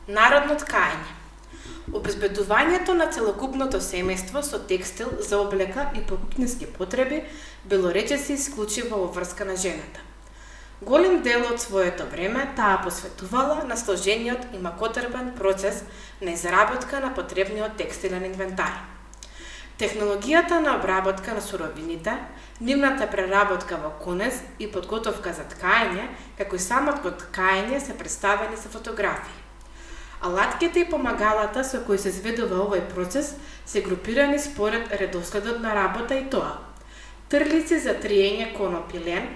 Народно ткаење. Обезбедувањето на целокупното семејство со текстил за облека и по куќнински потреби било речиси исклучиво во врска на жената. Голем дел од своето време таа посветувала на сложениот и макотрпен процес на изработка на потребниот текстилен инвентар. Технологијата на обработка на суровините, нивната преработка во конез и подготовка за ткаење, како и самото ткаење се представени со фотографии. Алатките и помагалата со кои се изведува овој процес се групирани според редоследот на работа и тоа: трлици за триење коноп и лен,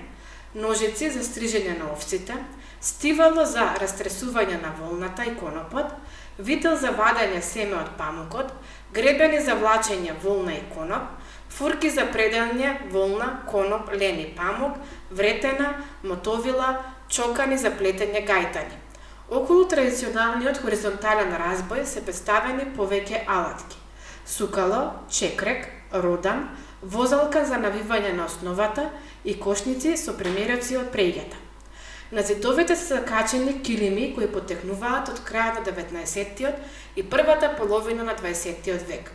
ножици за стрижење на овците, стивало за растресување на волната и конопот, вител за вадење семе од памукот, гребени за влачење волна и коноп, фурки за пределње волна, коноп, лен и памук, вретена, мотовила, чокани за плетење гајтани. Околу традиционалниот хоризонтален разбој се представени повеќе алатки: сукало, чекрек, родан, возалка за навивање на основата и кошници со примероци од преѓата. На зидовите се закачени килими кои потекнуваат од крајот на 19-тиот и првата половина на 20-тиот век.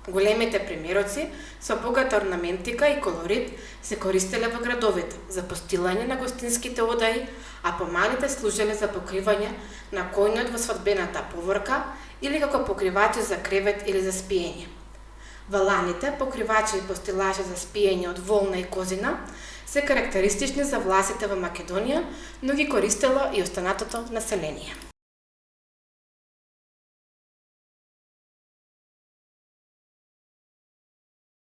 Големите примероци со богата орнаментика и колорит се користеле во градовите за постилање на гостинските одаи, а помалите служеле за покривање на коњот во свадбената поворка или како покривачи за кревет или за спиење. Валаните, покривачи и постилачи за спиење од волна и козина, се карактеристични за власите во Македонија, но ги користело и останатото население.